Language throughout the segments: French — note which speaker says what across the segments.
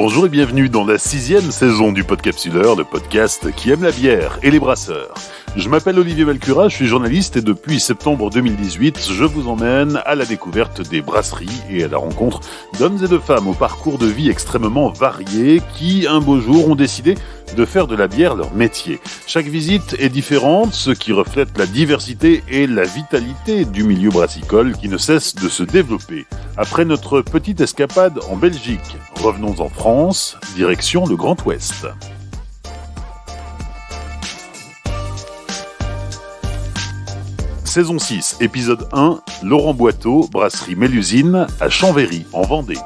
Speaker 1: Bonjour et bienvenue dans la 6e saison du Podcapsuleur, le podcast qui aime la bière et les brasseurs. Je m'appelle Olivier Valcura, je suis journaliste et depuis septembre 2018, je vous emmène à la découverte des brasseries et à la rencontre d'hommes et de femmes au parcours de vie extrêmement variés qui, un beau jour, ont décidé de faire de la bière leur métier. Chaque visite est différente, ce qui reflète la diversité et la vitalité du milieu brassicole qui ne cesse de se développer. Après notre petite escapade en Belgique, revenons en France, direction le Grand Ouest. Saison 6, épisode 1, Laurent Boiteau, brasserie Mélusine à Chambéry, en Vendée.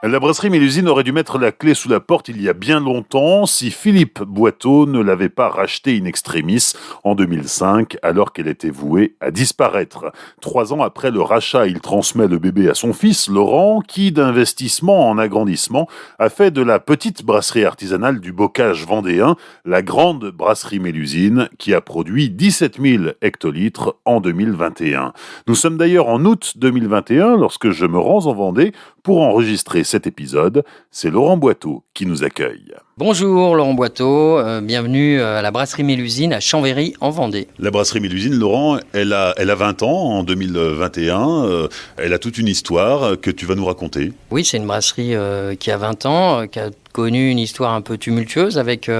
Speaker 1: La brasserie Mélusine aurait dû mettre la clé sous la porte il y a bien longtemps si Philippe Boiteau ne l'avait pas rachetée in extremis en 2005 alors qu'elle était vouée à disparaître. 3 ans après le rachat, il transmet le bébé à son fils Laurent qui, d'investissement en agrandissement, a fait de la petite brasserie artisanale du Bocage vendéen la grande brasserie Mélusine qui a produit 17 000 hectolitres en 2021. Nous sommes d'ailleurs en août 2021 lorsque je me rends en Vendée pour enregistrer cet épisode. C'est Laurent Boiteau qui nous accueille.
Speaker 2: Bonjour Laurent Boiteau, bienvenue à la brasserie Mélusine à Chambéry en Vendée.
Speaker 1: La brasserie Mélusine, Laurent, elle a 20 ans en 2021, elle a toute une histoire que tu vas nous raconter.
Speaker 2: Oui, c'est une brasserie qui a 20 ans, qui a connu une histoire un peu tumultueuse avec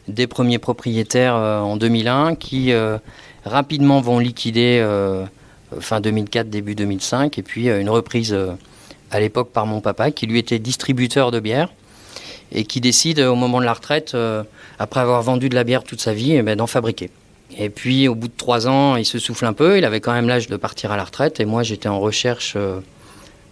Speaker 2: des premiers propriétaires en 2001 qui rapidement vont liquider fin 2004, début 2005 et puis une reprise à l'époque par mon papa qui lui était distributeur de bière et qui décide au moment de la retraite, après avoir vendu de la bière toute sa vie, d'en fabriquer. Et puis au bout de 3 ans, il se souffle un peu, il avait quand même l'âge de partir à la retraite et moi j'étais en recherche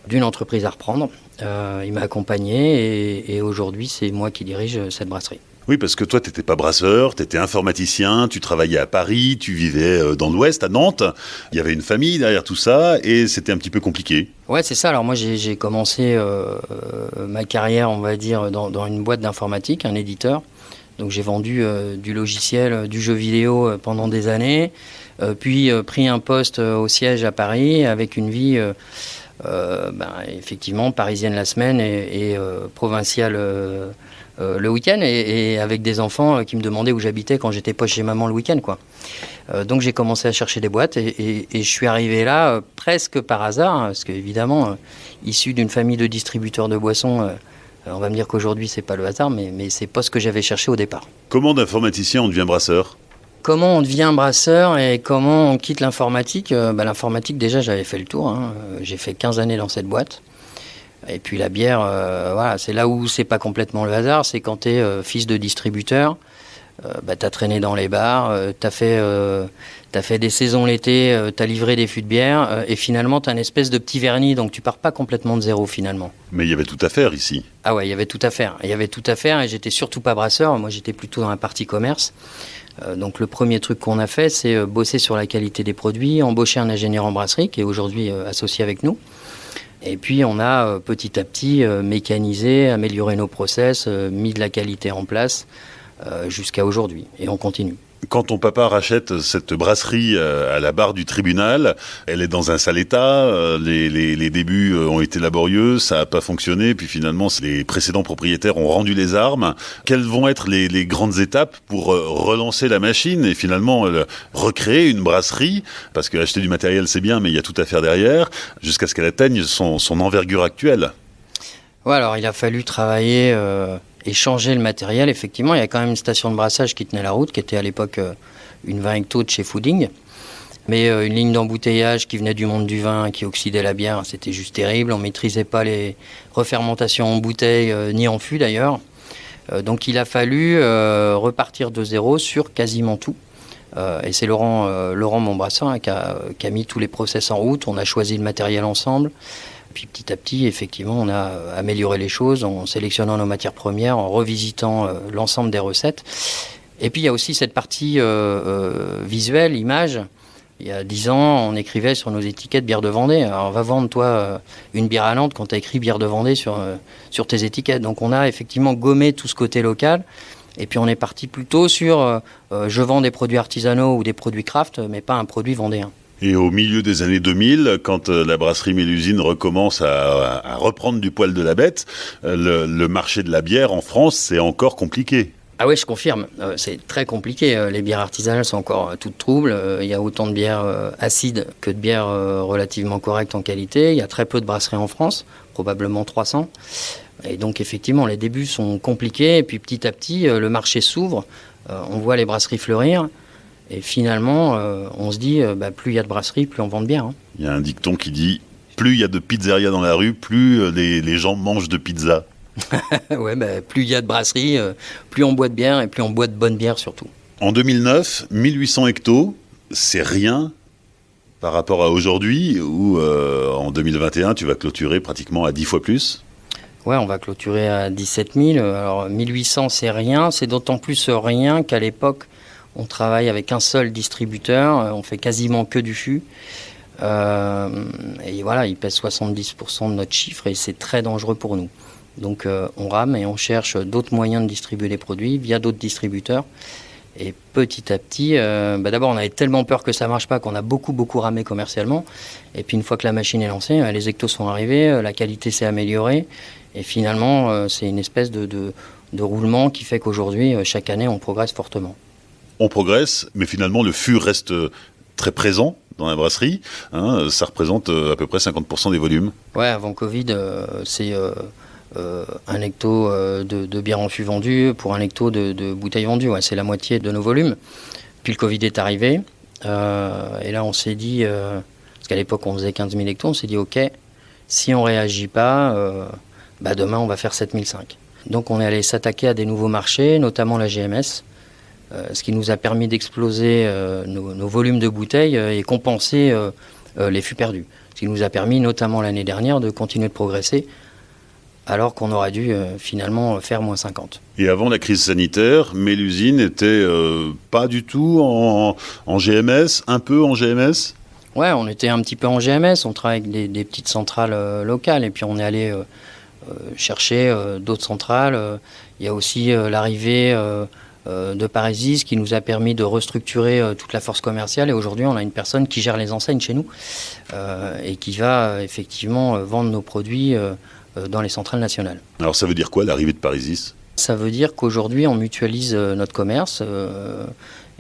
Speaker 2: d'une entreprise à reprendre. Il m'a accompagné et aujourd'hui c'est moi qui dirige cette brasserie.
Speaker 1: Oui, parce que toi, tu n'étais pas brasseur, tu étais informaticien, tu travaillais à Paris, tu vivais dans l'Ouest, à Nantes. Il y avait une famille derrière tout ça et c'était un petit peu compliqué.
Speaker 2: Ouais, c'est ça. Alors moi, j'ai commencé ma carrière, on va dire, dans une boîte d'informatique, un éditeur. Donc j'ai vendu du logiciel, du jeu vidéo pendant des années, puis pris un poste au siège à Paris avec une vie effectivement parisienne la semaine et provinciale le week-end et avec des enfants qui me demandaient où j'habitais quand j'étais pas chez maman le week-end, quoi. Donc j'ai commencé à chercher des boîtes et je suis arrivé là presque par hasard, parce qu'évidemment, issu d'une famille de distributeurs de boissons, on va me dire qu'aujourd'hui c'est pas le hasard, mais c'est pas ce que j'avais cherché au départ.
Speaker 1: Comment d'informaticien on devient brasseur ?
Speaker 2: Comment on devient brasseur et comment on quitte l'informatique ? L'informatique, déjà, j'avais fait le tour. J'ai fait 15 années dans cette boîte. Et puis la bière, voilà, c'est là où c'est pas complètement le hasard. C'est quand tu es fils de distributeur, tu as traîné dans les bars, tu as fait des saisons l'été, tu as livré des fûts de bière et finalement tu as une espèce de petit vernis, donc tu pars pas complètement de zéro finalement.
Speaker 1: Mais il y avait tout à faire ici.
Speaker 2: Ah ouais, il y avait tout à faire. Il y avait tout à faire et j'étais surtout pas brasseur. Moi, j'étais plutôt dans la partie commerce. Donc le premier truc qu'on a fait, c'est bosser sur la qualité des produits, embaucher un ingénieur en brasserie qui est aujourd'hui associé avec nous. Et puis on a petit à petit mécanisé, amélioré nos process, mis de la qualité en place jusqu'à aujourd'hui. Et on continue.
Speaker 1: Quand ton papa rachète cette brasserie à la barre du tribunal, elle est dans un sale état, les débuts ont été laborieux, ça n'a pas fonctionné, puis finalement les précédents propriétaires ont rendu les armes. Quelles vont être les grandes étapes pour relancer la machine et finalement recréer une brasserie ? Parce que acheter du matériel c'est bien, mais il y a tout à faire derrière, jusqu'à ce qu'elle atteigne son envergure actuelle.
Speaker 2: Ouais, alors il a fallu travailler et changer le matériel. Effectivement, il y a quand même une station de brassage qui tenait la route, qui était à l'époque une 20 hectos de chez Fooding. Mais une ligne d'embouteillage qui venait du monde du vin, qui oxydait la bière, c'était juste terrible. On ne maîtrisait pas les refermentations en bouteille, ni en fût d'ailleurs. Donc il a fallu repartir de zéro sur quasiment tout. Et c'est Laurent mon brasseur, qui a mis tous les process en route. On a choisi le matériel ensemble. Puis petit à petit, effectivement, on a amélioré les choses en sélectionnant nos matières premières, en revisitant l'ensemble des recettes. Et puis il y a aussi cette partie visuelle, image. Il y a 10 ans, on écrivait sur nos étiquettes bière de Vendée. Alors on va vendre, toi, une bière à Nantes quand tu as écrit bière de Vendée sur tes étiquettes. Donc on a effectivement gommé tout ce côté local. Et puis on est parti plutôt sur je vends des produits artisanaux ou des produits craft, mais pas un produit vendéen.
Speaker 1: Et au milieu des années 2000, quand la brasserie Mélusine recommence à reprendre du poil de la bête, le marché de la bière en France, c'est encore compliqué.
Speaker 2: Ah oui, je confirme, c'est très compliqué. Les bières artisanales sont encore toutes troubles. Il y a autant de bières acides que de bières relativement correctes en qualité. Il y a très peu de brasseries en France, probablement 300. Et donc effectivement, les débuts sont compliqués. Et puis petit à petit, le marché s'ouvre. On voit les brasseries fleurir. Et finalement, on se dit, plus il y a de brasseries, plus on vend de bière. Hein.
Speaker 1: Il y a un dicton qui dit « Plus il y a de pizzerias dans la rue, plus les gens mangent de pizza ».
Speaker 2: Ouais, plus il y a de brasseries, plus on boit de bière et plus on boit de bonne bière surtout.
Speaker 1: En 2009, 1800 hectos, c'est rien par rapport à aujourd'hui où en 2021, tu vas clôturer pratiquement à 10 fois plus.
Speaker 2: Ouais, on va clôturer à 17 000. Alors 1800, c'est rien. C'est d'autant plus rien qu'à l'époque, on travaille avec un seul distributeur. On fait quasiment que du fût. Et voilà, il pèse 70% de notre chiffre et c'est très dangereux pour nous. Donc on rame et on cherche d'autres moyens de distribuer les produits via d'autres distributeurs. Et petit à petit, d'abord on avait tellement peur que ça ne marche pas qu'on a beaucoup ramé commercialement. Et puis une fois que la machine est lancée, les hectos sont arrivés, la qualité s'est améliorée. Et finalement, c'est une espèce de roulement qui fait qu'aujourd'hui, chaque année, on progresse fortement.
Speaker 1: On progresse, mais finalement le fût reste très présent dans la brasserie. Ça représente à peu près 50% des volumes.
Speaker 2: Ouais, avant Covid, c'est... un hecto de bière en fût vendu pour un hecto de bouteilles vendues. Ouais, c'est la moitié de nos volumes. Puis le Covid est arrivé. Et là, on s'est dit, parce qu'à l'époque, on faisait 15 000 hectos, on s'est dit, OK, si on ne réagit pas, demain, on va faire 7 500. Donc, on est allé s'attaquer à des nouveaux marchés, notamment la GMS, ce qui nous a permis d'exploser nos volumes de bouteilles et compenser les fûts perdus. Ce qui nous a permis, notamment l'année dernière, de continuer de progresser alors qu'on aurait dû finalement faire moins 50.
Speaker 1: Et avant la crise sanitaire, Mélusine était pas du tout en GMS, un peu en GMS ?
Speaker 2: Ouais, on était un petit peu en GMS, on travaille avec des petites centrales locales et puis on est allé chercher d'autres centrales. Il y a aussi l'arrivée de Parisis qui nous a permis de restructurer toute la force commerciale et aujourd'hui on a une personne qui gère les enseignes chez nous et qui va effectivement vendre nos produits dans les centrales nationales.
Speaker 1: Alors ça veut dire quoi l'arrivée de Parisis ?
Speaker 2: Ça veut dire qu'aujourd'hui on mutualise notre commerce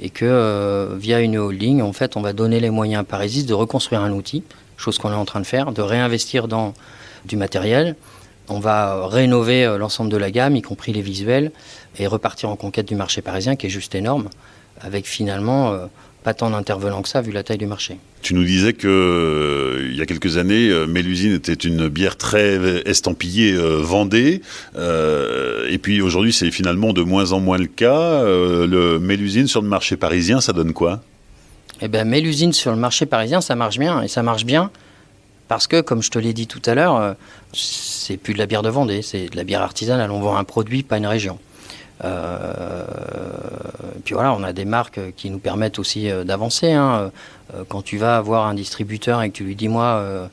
Speaker 2: et que via une holding, en fait, on va donner les moyens à Parisis de reconstruire un outil, chose qu'on est en train de faire, de réinvestir dans du matériel. On va rénover l'ensemble de la gamme, y compris les visuels, et repartir en conquête du marché parisien qui est juste énorme, avec finalement pas tant d'intervenants que ça vu la taille du marché.
Speaker 1: Tu nous disais qu'il y a quelques années, Mélusine était une bière très estampillée Vendée, et puis aujourd'hui c'est finalement de moins en moins le cas. Le Mélusine sur le marché parisien, ça donne quoi ?
Speaker 2: Eh bien, Mélusine sur le marché parisien, ça marche bien, et ça marche bien parce que, comme je te l'ai dit tout à l'heure, c'est plus de la bière de Vendée, c'est de la bière artisanale. On vend un produit, pas une région. Puis voilà, on a des marques qui nous permettent aussi d'avancer. Quand tu vas voir un distributeur et que tu lui dis, moi,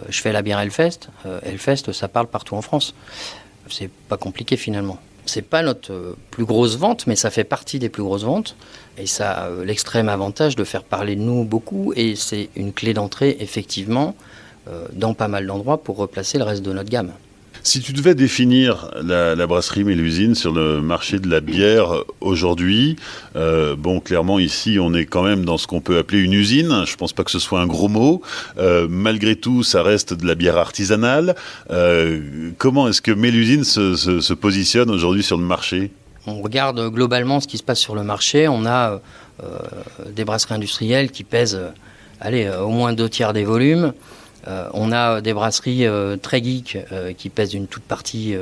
Speaker 2: je fais la bière Hellfest, Hellfest, ça parle partout en France. C'est pas compliqué finalement. C'est pas notre plus grosse vente, mais ça fait partie des plus grosses ventes. Et ça a l'extrême avantage de faire parler de nous beaucoup. Et c'est une clé d'entrée, effectivement, dans pas mal d'endroits pour replacer le reste de notre gamme.
Speaker 1: Si tu devais définir la brasserie Mélusine sur le marché de la bière aujourd'hui, clairement ici on est quand même dans ce qu'on peut appeler une usine, je ne pense pas que ce soit un gros mot, malgré tout ça reste de la bière artisanale. Comment est-ce que Mélusine se positionne aujourd'hui sur le marché ?
Speaker 2: On regarde globalement ce qui se passe sur le marché, on a des brasseries industrielles qui pèsent au moins 2/3 des volumes. On a des brasseries très geeks qui pèsent une toute partie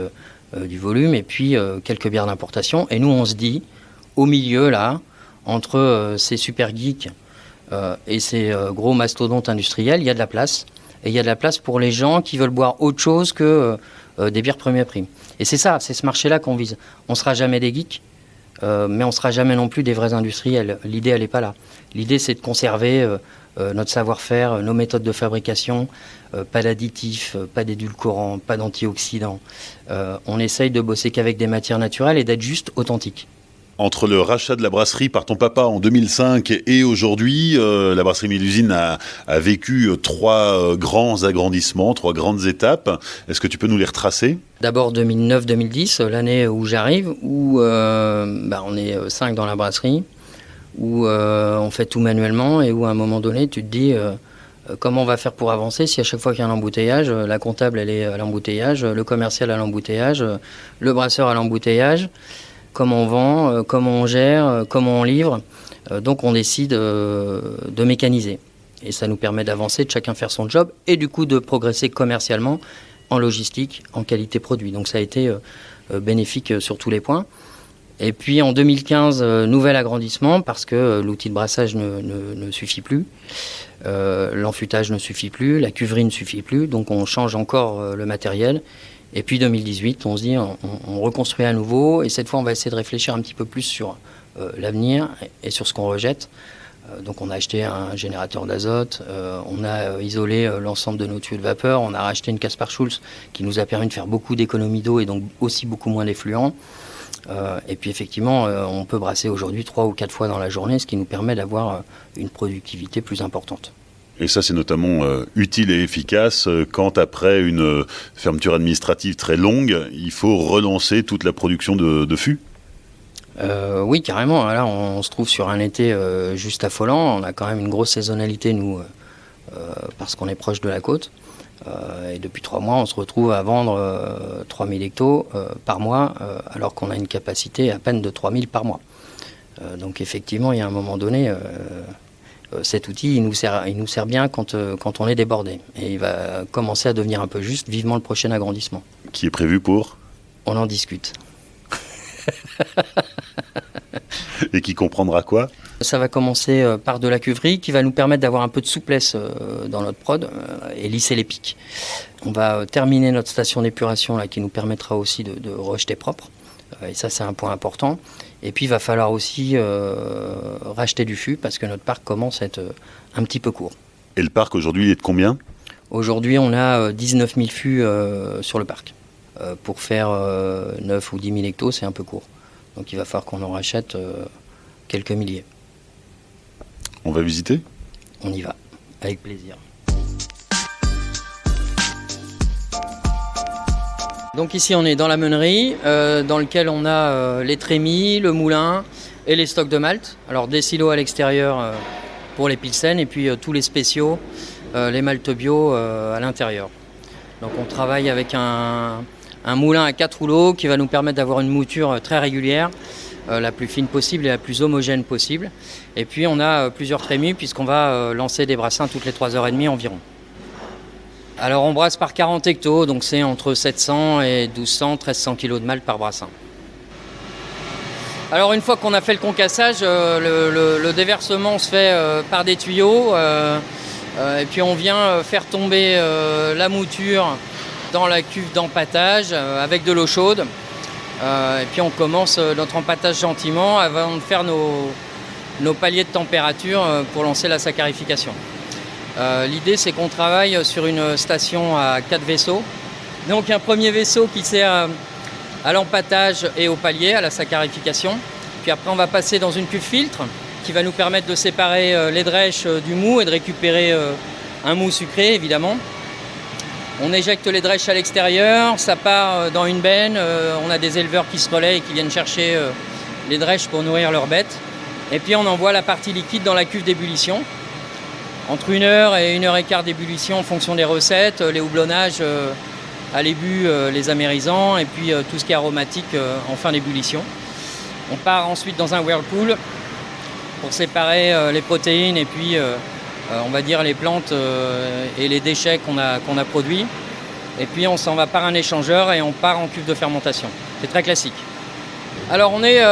Speaker 2: du volume et puis quelques bières d'importation. Et nous, on se dit, au milieu, là, entre ces super geeks et ces gros mastodontes industriels, il y a de la place. Et il y a de la place pour les gens qui veulent boire autre chose que des bières premier prix. Et c'est ça, c'est ce marché-là qu'on vise. On ne sera jamais des geeks, mais on ne sera jamais non plus des vrais industriels. L'idée, elle n'est pas là. L'idée, c'est de conserver notre savoir-faire, nos méthodes de fabrication, pas d'additifs, pas d'édulcorants, pas d'antioxydants. On essaye de bosser qu'avec des matières naturelles et d'être juste authentique.
Speaker 1: Entre le rachat de la brasserie par ton papa en 2005 et aujourd'hui, la brasserie Mélusine a vécu 3 grands agrandissements, 3 grandes étapes. Est-ce que tu peux nous les retracer ?
Speaker 2: D'abord 2009-2010, l'année où j'arrive, où on est 5 dans la brasserie, où on fait tout manuellement et où à un moment donné tu te dis comment on va faire pour avancer si à chaque fois qu'il y a un embouteillage, la comptable elle est à l'embouteillage, le commercial à l'embouteillage, le brasseur à l'embouteillage. Comment on vend, comment on gère, comment on livre. Donc on décide de mécaniser. Et ça nous permet d'avancer, de chacun faire son job et du coup de progresser commercialement en logistique, en qualité produit. Donc ça a été bénéfique sur tous les points. Et puis en 2015, nouvel agrandissement parce que l'outil de brassage ne suffit plus. L'enfûtage ne suffit plus, la cuverie ne suffit plus. Donc on change encore le matériel. Et puis 2018, on se dit, on reconstruit à nouveau, et cette fois, on va essayer de réfléchir un petit peu plus sur l'avenir et sur ce qu'on rejette. Donc on a acheté un générateur d'azote, on a isolé l'ensemble de nos tuyaux de vapeur, on a racheté une Kaspar Schulz qui nous a permis de faire beaucoup d'économies d'eau et donc aussi beaucoup moins d'effluents. Et puis effectivement, on peut brasser aujourd'hui 3 ou 4 fois dans la journée, ce qui nous permet d'avoir une productivité plus importante.
Speaker 1: Et ça, c'est notamment utile et efficace quand, après une fermeture administrative très longue, il faut relancer toute la production de fûts.
Speaker 2: Oui, carrément. Là, on se trouve sur un été juste affolant. On a quand même une grosse saisonnalité, nous, parce qu'on est proche de la côte. Et depuis 3 mois, on se retrouve à vendre 3000 hectos par mois, alors qu'on a une capacité à peine de 3000 par mois. Donc effectivement, il y a un moment donné... cet outil, il nous sert bien quand on est débordé. Et il va commencer à devenir un peu juste, vivement le prochain agrandissement.
Speaker 1: Qui est prévu pour ?
Speaker 2: On en discute.
Speaker 1: Et qui comprendra quoi ?
Speaker 2: Ça va commencer par de la cuverie qui va nous permettre d'avoir un peu de souplesse dans notre prod et lisser les pics. On va terminer notre station d'épuration là, qui nous permettra aussi de rejeter propre. Et ça, c'est un point important. Et puis, il va falloir aussi racheter du fût parce que notre parc commence à être un petit peu court.
Speaker 1: Et le parc, aujourd'hui, il est de combien ?
Speaker 2: Aujourd'hui, on a 19 000 fûts sur le parc. Pour faire 9 ou 10 000 hectos, c'est un peu court. Donc, il va falloir qu'on en rachète quelques milliers.
Speaker 1: On va visiter ?
Speaker 2: On y va, avec plaisir. Donc ici on est dans la meunerie, dans lequel on a les trémies, le moulin et les stocks de malt. Alors des silos à l'extérieur pour les pilsen et puis tous les spéciaux, les maltes bio à l'intérieur. Donc on travaille avec un moulin à 4 rouleaux qui va nous permettre d'avoir une mouture très régulière, la plus fine possible et la plus homogène possible. Et puis on a plusieurs trémies puisqu'on va lancer des brassins toutes les 3h30 environ. Alors on brasse par 40 hectos, donc c'est entre 700 et 1200, 1300 kg de malt par brassin. Alors une fois qu'on a fait le concassage, le déversement se fait par des tuyaux et puis on vient faire tomber la mouture dans la cuve d'empâtage avec de l'eau chaude. Et puis on commence notre empâtage gentiment avant de faire nos paliers de température pour lancer la saccharification. L'idée c'est qu'on travaille sur une station à 4 vaisseaux. Donc un premier vaisseau qui sert à l'empâtage et au palier, à la saccharification. Puis après on va passer dans une cuve filtre qui va nous permettre de séparer les drèches du mou et de récupérer un mou sucré évidemment. On éjecte les drèches à l'extérieur, ça part dans une benne, on a des éleveurs qui se relaient et qui viennent chercher les drèches pour nourrir leurs bêtes. Et puis on envoie la partie liquide dans la cuve d'ébullition. Entre 1 heure et 1 heure et quart d'ébullition en fonction des recettes, les houblonnages à l'ébut, les amérisants et puis tout ce qui est aromatique en fin d'ébullition. On part ensuite dans un whirlpool pour séparer les protéines et puis on va dire les plantes et les déchets qu'on a produits. Et puis on s'en va par un échangeur et on part en cuve de fermentation. C'est très classique. Alors on est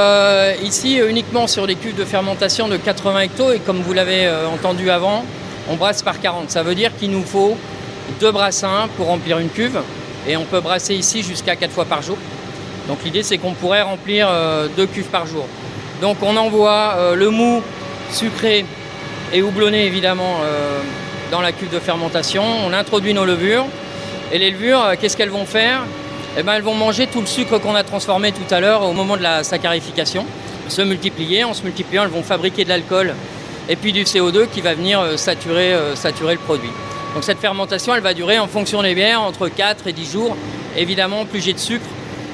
Speaker 2: ici uniquement sur des cuves de fermentation de 80 hectos et comme vous l'avez entendu avant, on brasse par 40. Ça veut dire qu'il nous faut 2 brassins pour remplir une cuve et on peut brasser ici jusqu'à 4 fois par jour. Donc l'idée c'est qu'on pourrait remplir 2 cuves par jour. Donc on envoie le mou sucré et houblonné évidemment dans la cuve de fermentation. On introduit nos levures et les levures, qu'est-ce qu'elles vont faire ? Eh ben, elles vont manger tout le sucre qu'on a transformé tout à l'heure au moment de la saccharification, se multiplier. En se multipliant, elles vont fabriquer de l'alcool et puis du CO2 qui va venir saturer le produit. Donc cette fermentation, elle va durer en fonction des bières entre 4 et 10 jours. Évidemment, plus j'ai de sucre,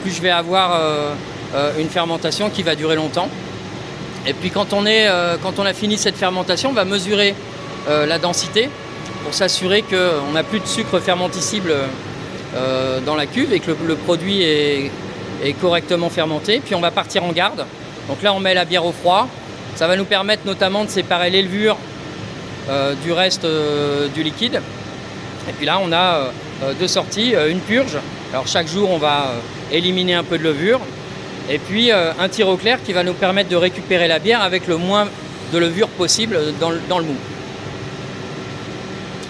Speaker 2: plus je vais avoir une fermentation qui va durer longtemps. Et puis quand on a fini cette fermentation, on va mesurer la densité pour s'assurer qu'on n'a plus de sucre fermenticible dans la cuve et que le produit est correctement fermenté. Puis on va partir en garde. Donc là, on met la bière au froid. Ça va nous permettre notamment de séparer les levures du reste du liquide. Et puis là, on a deux sorties, une purge. Alors chaque jour, on va éliminer un peu de levure. Et puis un tir au clair qui va nous permettre de récupérer la bière avec le moins de levure possible dans le mou.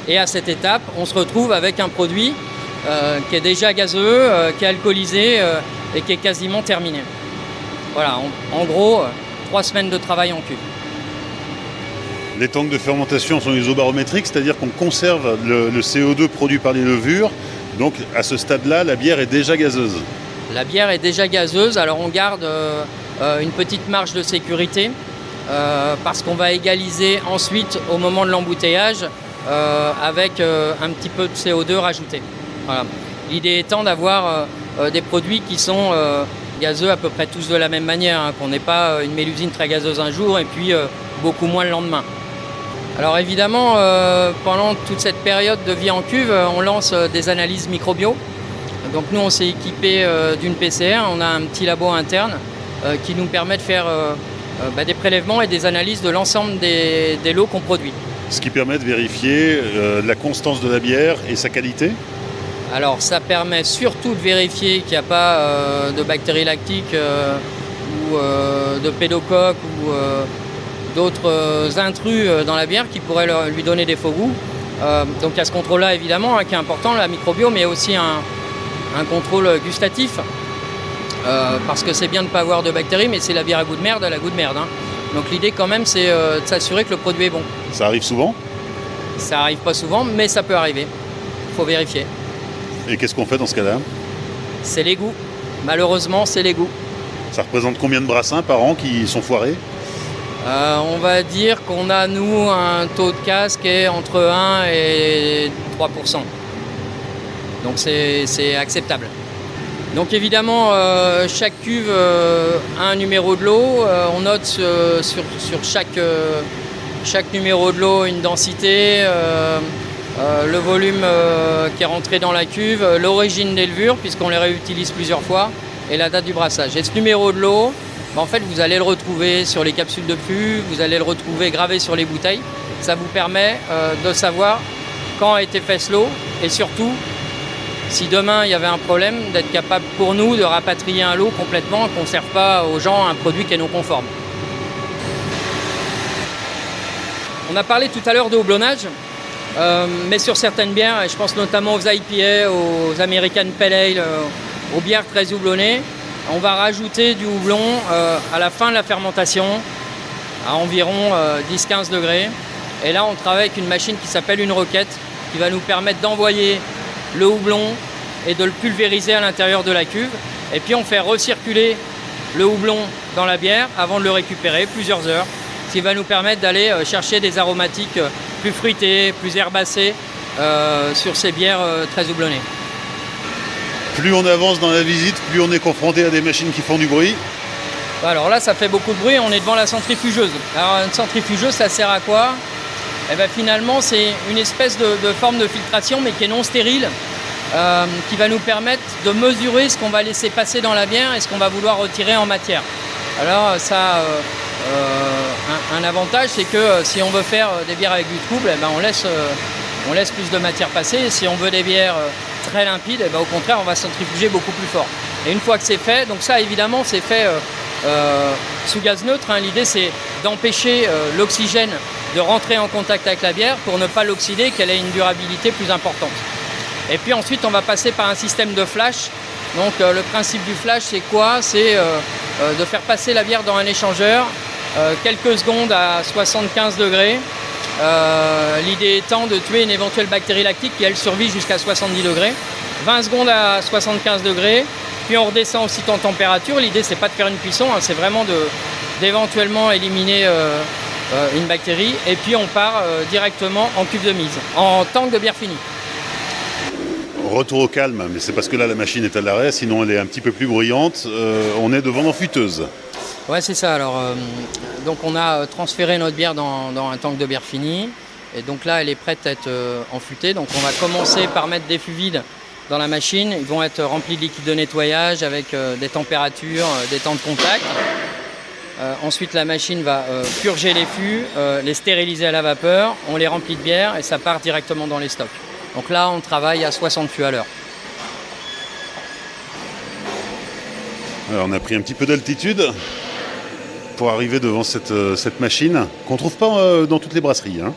Speaker 2: Et à cette étape, on se retrouve avec un produit qui est déjà gazeux, qui est alcoolisé et qui est quasiment terminé. Voilà, en gros, 3 semaines de travail en cuve.
Speaker 1: Les tanks de fermentation sont isobarométriques, c'est-à-dire qu'on conserve le CO2 produit par les levures. Donc à ce stade-là, la bière est déjà gazeuse.
Speaker 2: La bière est déjà gazeuse, alors on garde une petite marge de sécurité parce qu'on va égaliser ensuite au moment de l'embouteillage avec un petit peu de CO2 rajouté. Voilà. L'idée étant d'avoir des produits qui sont gazeux à peu près tous de la même manière, hein, qu'on n'ait pas une mélusine très gazeuse un jour et puis beaucoup moins le lendemain. Alors évidemment, pendant toute cette période de vie en cuve, on lance des analyses microbio. Donc nous, on s'est équipé d'une PCR, on a un petit labo interne qui nous permet de faire des prélèvements et des analyses de l'ensemble des lots qu'on produit.
Speaker 1: Ce qui permet de vérifier la constance de la bière et sa qualité.
Speaker 2: Alors ça permet surtout de vérifier qu'il n'y a pas de bactéries lactiques ou de pédocoques ou d'autres intrus dans la bière qui pourraient lui donner des faux goûts. Donc il y a ce contrôle-là évidemment qui est important, la microbio, mais aussi un contrôle gustatif. Parce que c'est bien de ne pas avoir de bactéries, mais c'est la bière à goût de merde, elle a goût de merde. Hein. Donc l'idée quand même c'est de s'assurer que le produit est bon.
Speaker 1: Ça arrive souvent ?
Speaker 2: Ça arrive pas souvent, mais ça peut arriver. Il faut vérifier.
Speaker 1: Et qu'est-ce qu'on fait dans ce cas-là ?
Speaker 2: C'est les goûts. Malheureusement, c'est les goûts.
Speaker 1: Ça représente combien de brassins par an qui sont foirés ?
Speaker 2: On va dire qu'on a, nous, un taux de casse qui est entre 1 et 3%. Donc c'est acceptable. Donc évidemment, chaque cuve a un numéro de lot. On note sur chaque numéro de lot une densité, le volume qui est rentré dans la cuve, l'origine des levures, puisqu'on les réutilise plusieurs fois, et la date du brassage. Et ce numéro de lot, en fait, vous allez le retrouver sur les capsules de fût, vous allez le retrouver gravé sur les bouteilles. Ça vous permet de savoir quand a été fait ce lot, et surtout, si demain il y avait un problème, d'être capable pour nous de rapatrier un lot complètement, qu'on ne serve pas aux gens un produit qui est non conforme. On a parlé tout à l'heure de houblonnage. Mais sur certaines bières, et je pense notamment aux IPA, aux American Pale Ale, aux bières très houblonnées, on va rajouter du houblon à la fin de la fermentation, à environ 10-15 degrés. Et là, on travaille avec une machine qui s'appelle une roquette, qui va nous permettre d'envoyer le houblon et de le pulvériser à l'intérieur de la cuve. Et puis on fait recirculer le houblon dans la bière avant de le récupérer plusieurs heures, ce qui va nous permettre d'aller chercher des aromatiques plus fruitées, plus herbacées sur ces bières très houblonnées.
Speaker 1: Plus on avance dans la visite, plus on est confronté à des machines qui font du bruit.
Speaker 2: Alors là, ça fait beaucoup de bruit, on est devant la centrifugeuse. Alors une centrifugeuse, ça sert à quoi ? Eh bien, finalement, c'est une espèce de forme de filtration, mais qui est non stérile, qui va nous permettre de mesurer ce qu'on va laisser passer dans la bière et ce qu'on va vouloir retirer en matière. Alors ça a un avantage, c'est que si on veut faire des bières avec du trouble, eh ben, on laisse plus de matière passer. Et si on veut des bières très limpides, eh ben, au contraire, on va centrifuger beaucoup plus fort. Et une fois que c'est fait, donc ça évidemment c'est fait sous gaz neutre. Hein. L'idée c'est d'empêcher l'oxygène de rentrer en contact avec la bière pour ne pas l'oxyder, qu'elle ait une durabilité plus importante. Et puis ensuite on va passer par un système de flash. Donc le principe du flash c'est quoi ? C'est de faire passer la bière dans un échangeur quelques secondes à 75 degrés. L'idée étant de tuer une éventuelle bactérie lactique qui elle survit jusqu'à 70 degrés. 20 secondes à 75 degrés, puis on redescend aussitôt en température. L'idée c'est pas de faire une cuisson, hein, c'est vraiment d'éventuellement éliminer une bactérie. Et puis on part directement en cuve de mise, en tank de bière finie.
Speaker 1: Retour au calme, mais c'est parce que là la machine est à l'arrêt, sinon elle est un petit peu plus bruyante. On est devant l'enfuiteuse.
Speaker 2: Ouais, c'est ça. Alors, donc on a transféré notre bière dans un tank de bière finie. Et donc là, elle est prête à être enfûtée. Donc on va commencer par mettre des fûts vides dans la machine. Ils vont être remplis de liquide de nettoyage avec des températures, des temps de contact. Ensuite, la machine va purger les fûts, les stériliser à la vapeur. On les remplit de bière et ça part directement dans les stocks. Donc là, on travaille à 60 fûts à l'heure.
Speaker 1: Alors, on a pris un petit peu d'altitude pour arriver devant cette machine qu'on ne trouve pas dans toutes les brasseries. Hein.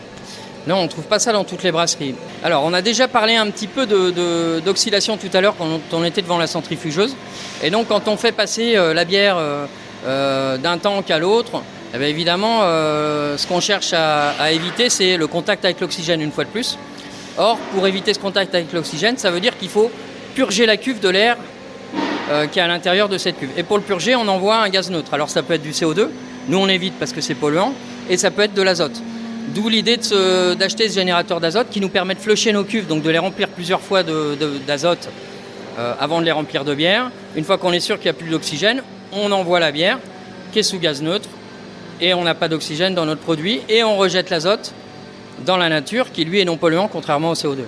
Speaker 2: Non, on ne trouve pas ça dans toutes les brasseries. Alors, on a déjà parlé un petit peu d'oxydation tout à l'heure quand on était devant la centrifugeuse. Et donc, quand on fait passer la bière d'un tank à l'autre, eh bien, évidemment, ce qu'on cherche à éviter, c'est le contact avec l'oxygène une fois de plus. Or, pour éviter ce contact avec l'oxygène, ça veut dire qu'il faut purger la cuve de l'air qui est à l'intérieur de cette cuve. Et pour le purger, on envoie un gaz neutre. Alors, ça peut être du CO2. Nous, on évite parce que c'est polluant. Et ça peut être de l'azote. D'où l'idée d'acheter ce générateur d'azote qui nous permet de flusher nos cuves, donc de les remplir plusieurs fois d'azote avant de les remplir de bière. Une fois qu'on est sûr qu'il n'y a plus d'oxygène, on envoie la bière qui est sous gaz neutre et on n'a pas d'oxygène dans notre produit et on rejette l'azote dans la nature qui lui est non polluant contrairement au CO2.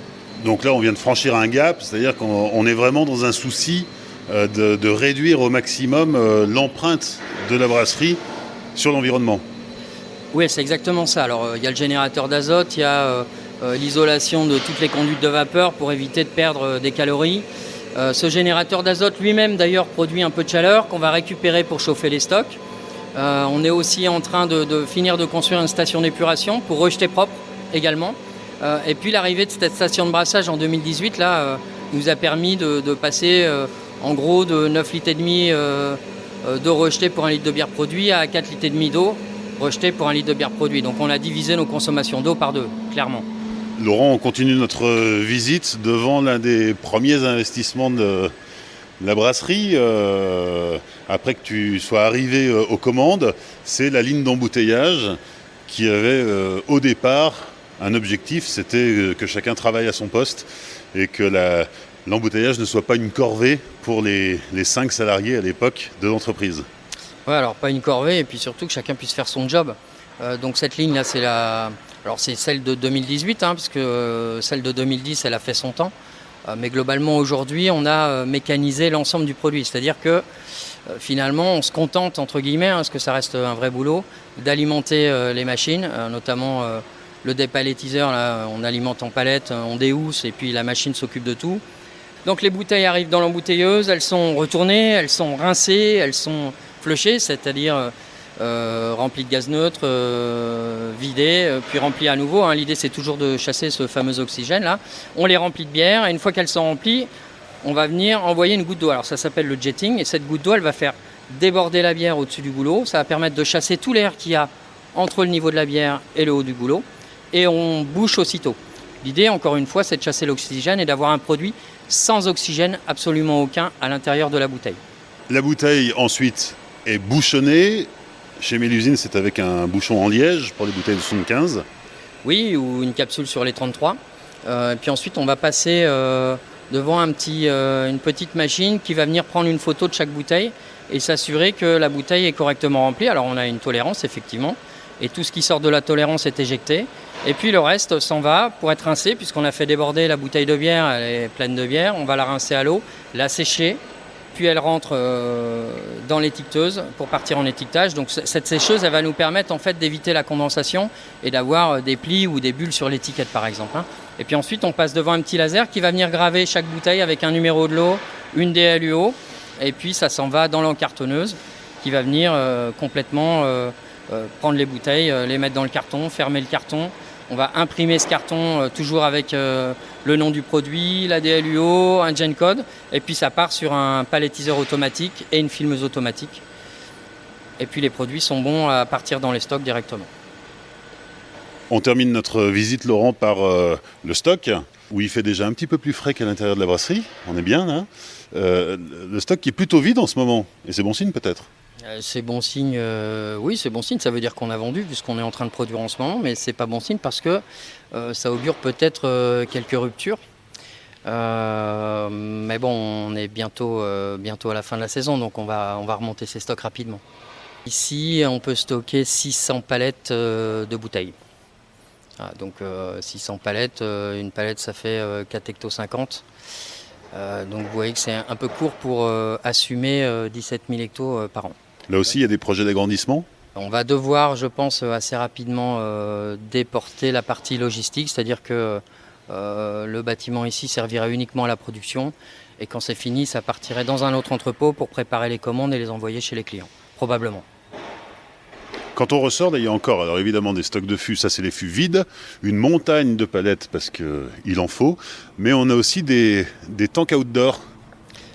Speaker 1: Donc là on vient de franchir un gap, c'est-à-dire qu'on est vraiment dans un souci de réduire au maximum l'empreinte de la brasserie sur l'environnement.
Speaker 2: Oui, c'est exactement ça. Alors il y a le générateur d'azote, il y a l'isolation de toutes les conduites de vapeur pour éviter de perdre des calories. Ce générateur d'azote lui-même d'ailleurs produit un peu de chaleur qu'on va récupérer pour chauffer les stocks. On est aussi en train de finir de construire une station d'épuration pour rejeter propre également. Et puis l'arrivée de cette station de brassage en 2018 là, nous a permis de passer en gros de 9,5 litres d'eau rejetée pour 1 litre de bière produit à 4,5 litres d'eau rejetée pour 1 litre de bière produit. Donc on a divisé nos consommations d'eau par 2, clairement.
Speaker 1: Laurent, on continue notre visite devant l'un des premiers investissements de la brasserie. Après que tu sois arrivé aux commandes, c'est la ligne d'embouteillage qui avait au départ un objectif, c'était que chacun travaille à son poste et que l'embouteillage ne soit pas une corvée pour les 5 salariés à l'époque de l'entreprise.
Speaker 2: Ouais, alors pas une corvée et puis surtout que chacun puisse faire son job. Donc cette ligne là, c'est celle de 2018, hein, puisque celle de 2010, elle a fait son temps. Mais globalement, aujourd'hui, on a mécanisé l'ensemble du produit. C'est-à-dire que finalement, on se contente, entre guillemets, hein, parce que ça reste un vrai boulot, d'alimenter les machines, notamment le dépalettiseur. Là, on alimente en palette, on déhousse et puis la machine s'occupe de tout. Donc les bouteilles arrivent dans l'embouteilleuse, elles sont retournées, elles sont rincées, elles sont flushées, c'est-à-dire remplies de gaz neutre, vidées, puis remplies à nouveau. Hein. L'idée, c'est toujours de chasser ce fameux oxygène-là. On les remplit de bière et une fois qu'elles sont remplies, on va venir envoyer une goutte d'eau. Alors ça s'appelle le jetting et cette goutte d'eau, elle va faire déborder la bière au-dessus du goulot. Ça va permettre de chasser tout l'air qu'il y a entre le niveau de la bière et le haut du goulot et on bouche aussitôt. L'idée, encore une fois, c'est de chasser l'oxygène et d'avoir un produit sans oxygène absolument aucun à l'intérieur de la bouteille.
Speaker 1: La bouteille, ensuite, est bouchonnée. Chez Mélusine, c'est avec un bouchon en liège pour les bouteilles de 75.
Speaker 2: Oui, ou une capsule sur les 33. Puis ensuite, on va passer devant une petite machine qui va venir prendre une photo de chaque bouteille et s'assurer que la bouteille est correctement remplie. Alors, on a une tolérance, effectivement, et tout ce qui sort de la tolérance est éjecté. Et puis, le reste s'en va pour être rincé, puisqu'on a fait déborder la bouteille de bière, elle est pleine de bière. On va la rincer à l'eau, la sécher. Puis elle rentre dans l'étiqueteuse pour partir en étiquetage. Donc cette sécheuse, elle va nous permettre en fait d'éviter la condensation et d'avoir des plis ou des bulles sur l'étiquette par exemple. Hein. Et puis ensuite, on passe devant un petit laser qui va venir graver chaque bouteille avec un numéro de lot, une DLUO. Et puis ça s'en va dans l'encartonneuse qui va venir complètement prendre les bouteilles, les mettre dans le carton, fermer le carton. On va imprimer ce carton toujours avec le nom du produit, la DLUO, un gen code, et puis ça part sur un palettiseur automatique et une filmeuse automatique. Et puis les produits sont bons à partir dans les stocks directement.
Speaker 1: On termine notre visite, Laurent, par le stock, où il fait déjà un petit peu plus frais qu'à l'intérieur de la brasserie. On est bien là. Le stock qui est plutôt vide en ce moment, et c'est bon signe peut-être.
Speaker 2: C'est bon signe, oui, c'est bon signe. Ça veut dire qu'on a vendu puisqu'on est en train de produire en ce moment, mais c'est pas bon signe parce que ça augure peut-être quelques ruptures. Mais bon, on est bientôt à la fin de la saison, donc on va remonter ces stocks rapidement. Ici, on peut stocker 600 palettes de bouteilles. Voilà, donc 600 palettes, une palette ça fait 4 hecto 50. Donc vous voyez que c'est un peu court pour assumer 17 000 hectos par an.
Speaker 1: Là aussi, il y a des projets d'agrandissement?
Speaker 2: On va devoir, je pense, assez rapidement déporter la partie logistique, c'est-à-dire que le bâtiment ici servira uniquement à la production et quand c'est fini, ça partirait dans un autre entrepôt pour préparer les commandes et les envoyer chez les clients, probablement.
Speaker 1: Quand on ressort, là, il y a encore, alors évidemment, des stocks de fûts, ça c'est les fûts vides, une montagne de palettes parce qu'il en faut, mais on a aussi des tanks outdoor.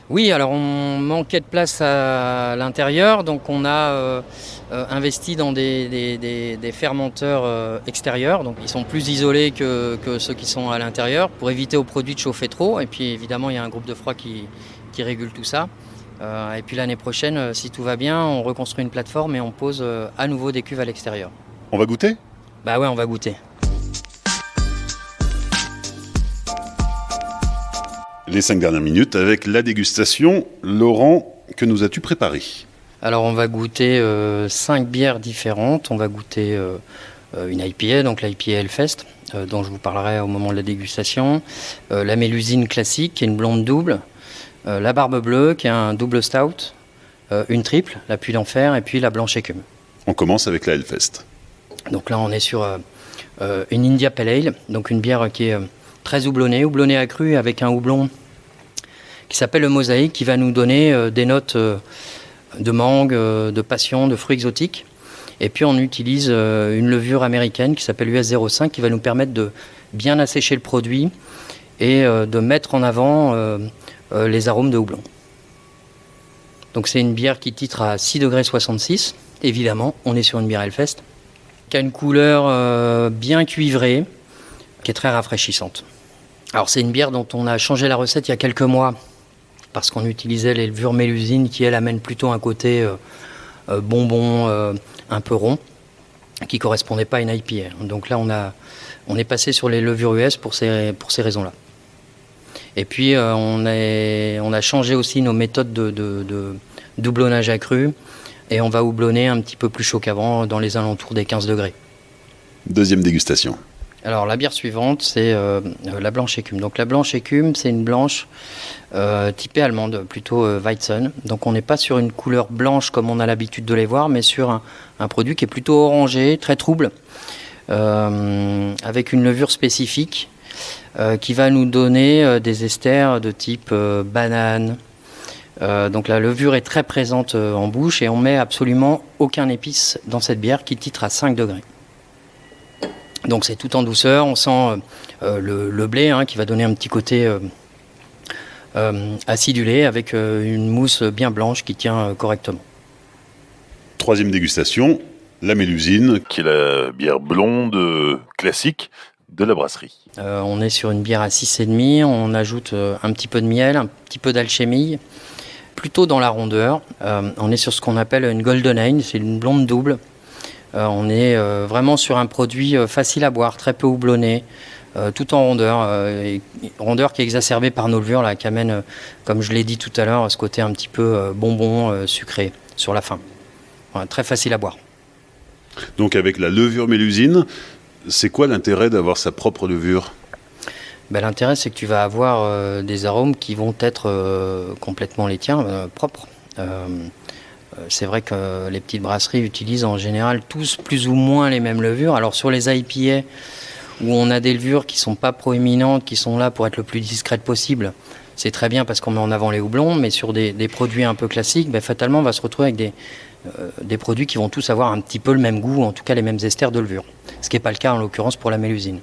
Speaker 2: Oui, alors on manquait de place à l'intérieur, donc on a investi dans des fermenteurs extérieurs, donc ils sont plus isolés que ceux qui sont à l'intérieur pour éviter aux produits de chauffer trop. Et puis évidemment, il y a un groupe de froid qui régule tout ça. Et puis l'année prochaine, si tout va bien, on reconstruit une plateforme et on pose à nouveau des cuves à l'extérieur.
Speaker 1: On va goûter?
Speaker 2: Bah ouais, on va goûter.
Speaker 1: Les 5 dernières minutes avec la dégustation. Laurent, que nous as-tu préparé?
Speaker 2: Alors on va goûter 5 bières différentes. On va goûter une IPA, donc l'IPA Hellfest, dont je vous parlerai au moment de la dégustation. La Mélusine classique, qui est une blonde double. La Barbe Bleue, qui est un double stout. Une triple, la Puy d'Enfer, et puis la Blanche Écume.
Speaker 1: On commence avec la Hellfest.
Speaker 2: Donc là on est sur une India Pale Ale, donc une bière qui est très houblonnée accru avec un houblon qui s'appelle le Mosaïque, qui va nous donner des notes de mangue, de passion, de fruits exotiques. Et puis on utilise une levure américaine qui s'appelle US05 qui va nous permettre de bien assécher le produit et de mettre en avant les arômes de houblon. Donc c'est une bière qui titre à 6,66 degrés. Évidemment, on est sur une bière Hellfest, qui a une couleur bien cuivrée, qui est très rafraîchissante. Alors c'est une bière dont on a changé la recette il y a quelques mois, parce qu'on utilisait les levures Mélusine qui, elles, amènent plutôt un côté bonbon un peu rond, qui ne correspondait pas à une IPA. Donc là, on est passé sur les levures US pour ces raisons-là. Et puis, on a changé aussi nos méthodes de doublonnage accru, et on va houblonner un petit peu plus chaud qu'avant, dans les alentours des 15 degrés.
Speaker 1: Deuxième dégustation.
Speaker 2: Alors la bière suivante, c'est la Blanche Écume. Donc la Blanche Écume, c'est une blanche typée allemande, plutôt Weizen. Donc on n'est pas sur une couleur blanche comme on a l'habitude de les voir, mais sur un produit qui est plutôt orangé, très trouble, avec une levure spécifique qui va nous donner des esters de type banane. Donc la levure est très présente en bouche et on met absolument aucun épice dans cette bière qui titre à 5 degrés. Donc c'est tout en douceur, on sent le blé qui va donner un petit côté acidulé avec une mousse bien blanche qui tient correctement.
Speaker 1: Troisième dégustation, la Mélusine, qui est la bière blonde classique de la brasserie.
Speaker 2: On est sur une bière à 6,5, on ajoute un petit peu de miel, un petit peu d'alchimie, plutôt dans la rondeur. On est sur ce qu'on appelle une Golden Ale, c'est une blonde double. On est vraiment sur un produit facile à boire, très peu houblonné, tout en rondeur, rondeur qui est exacerbée par nos levures, là, qui amène, comme je l'ai dit tout à l'heure, ce côté un petit peu bonbon sucré sur la fin. Voilà, très facile à boire.
Speaker 1: Donc avec la levure Mélusine, c'est quoi l'intérêt d'avoir sa propre levure?
Speaker 2: L'intérêt, c'est que tu vas avoir des arômes qui vont être complètement les tiens, propres. C'est vrai que les petites brasseries utilisent en général tous plus ou moins les mêmes levures. Alors sur les IPA, où on a des levures qui ne sont pas proéminentes, qui sont là pour être le plus discrètes possible, c'est très bien parce qu'on met en avant les houblons, mais sur des produits un peu classiques, fatalement on va se retrouver avec des produits qui vont tous avoir un petit peu le même goût, en tout cas les mêmes esters de levure. Ce qui n'est pas le cas en l'occurrence pour la Mélusine.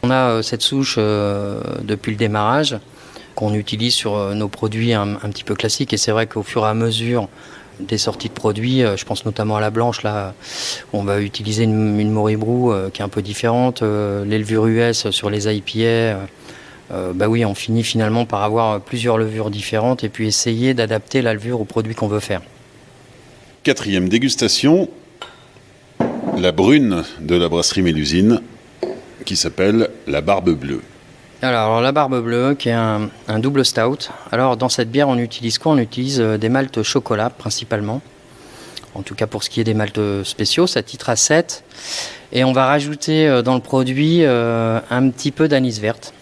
Speaker 2: On a cette souche depuis le démarrage qu'on utilise sur nos produits un petit peu classiques, et c'est vrai qu'au fur et à mesure des sorties de produits, je pense notamment à la blanche, là, on va utiliser une Moribrew qui est un peu différente, les levures US sur les IPA, oui, on finit finalement par avoir plusieurs levures différentes et puis essayer d'adapter la levure au produit qu'on veut faire.
Speaker 1: 4e dégustation, la brune de la brasserie Mélusine, qui s'appelle la Barbe Bleue.
Speaker 2: Alors la Barbe Bleue, qui est un double stout. Alors dans cette bière, on utilise quoi ? On utilise des maltes chocolat principalement. En tout cas pour ce qui est des maltes spéciaux, ça titre à 7. Et on va rajouter dans le produit un petit peu d'anis verte.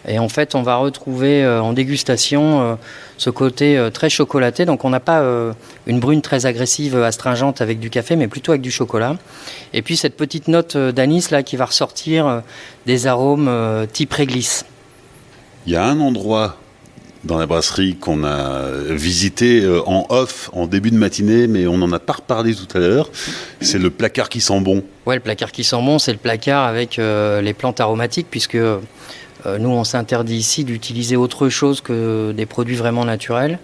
Speaker 2: Et en fait, on va retrouver en dégustation ce côté très chocolaté. Donc on n'a pas une brune très agressive, astringente avec du café, mais plutôt avec du chocolat. Et puis cette petite note d'anis là qui va ressortir des arômes type réglisse.
Speaker 1: Il y a un endroit dans la brasserie qu'on a visité en off, en début de matinée, mais on n'en a pas reparlé tout à l'heure. C'est le placard qui sent bon.
Speaker 2: Ouais, le placard qui sent bon, c'est le placard avec les plantes aromatiques, puisque nous, on s'interdit ici d'utiliser autre chose que des produits vraiment naturels.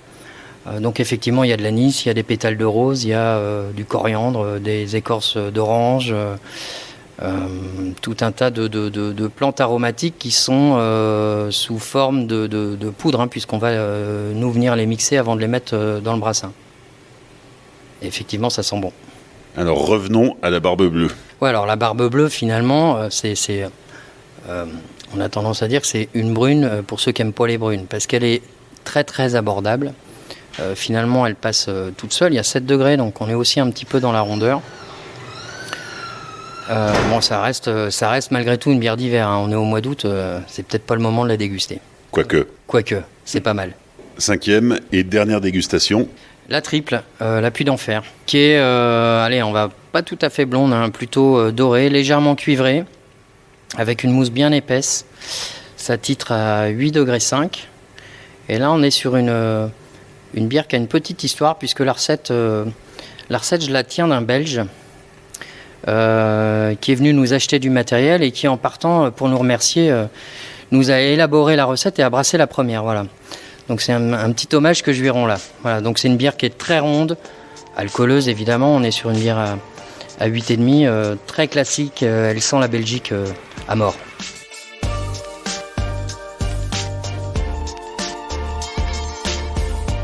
Speaker 2: Donc effectivement, il y a de l'anis, il y a des pétales de rose, il y a du coriandre, des écorces d'orange, tout un tas de plantes aromatiques qui sont sous forme de poudre, puisqu'on va nous venir les mixer avant de les mettre dans le brassin. Et effectivement, ça sent bon.
Speaker 1: Alors revenons à la Barbe Bleue.
Speaker 2: Ouais, alors la Barbe Bleue, finalement, on a tendance à dire que c'est une brune pour ceux qui n'aiment pas les brunes, parce qu'elle est très très abordable. Finalement, elle passe toute seule. Il y a 7 degrés, donc on est aussi un petit peu dans la rondeur. Bon, ça reste malgré tout une bière d'hiver. On est au mois d'août, c'est peut-être pas le moment de la déguster.
Speaker 1: Quoique,
Speaker 2: c'est pas mal.
Speaker 1: 5e et dernière dégustation.
Speaker 2: La triple, la Puy d'Enfer, qui est, on va pas tout à fait blonde, plutôt dorée, légèrement cuivrée, avec une mousse bien épaisse. Ça titre à 8,5 degrés. Et là, on est sur une bière qui a une petite histoire, puisque la recette, je la tiens d'un Belge qui est venu nous acheter du matériel et qui, en partant pour nous remercier, nous a élaboré la recette et a brassé la première. Voilà. Donc c'est un petit hommage que je lui rends là. Voilà. Donc c'est une bière qui est très ronde, alcooleuse évidemment. On est sur une bière à 8,5, très classique. Elle sent la Belgique à mort.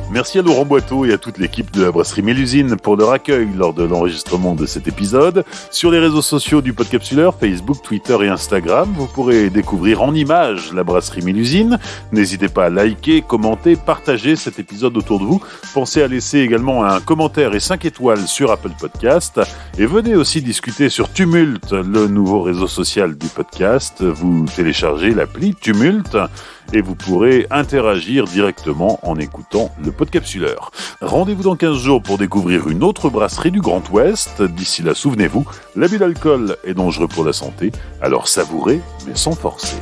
Speaker 1: Merci à Laurent Boiteau et à toute l'équipe de la brasserie Mélusine pour leur accueil lors de l'enregistrement de cet épisode. Sur les réseaux sociaux du Podcapsuleur, Facebook, Twitter et Instagram, vous pourrez découvrir en images la brasserie Mélusine. N'hésitez pas à liker, commenter, partager cet épisode autour de vous. Pensez à laisser également un commentaire et 5 étoiles sur Apple Podcast. Et venez aussi discuter sur Tumult, le nouveau réseau social du podcast. Vous téléchargez l'appli Tumult et vous pourrez interagir directement en écoutant le Podcapsuleur. Rendez-vous dans 15 jours pour découvrir une autre brasserie du Grand Ouest. D'ici là, souvenez-vous, l'abus d'alcool est dangereux pour la santé, alors savourez mais sans forcer.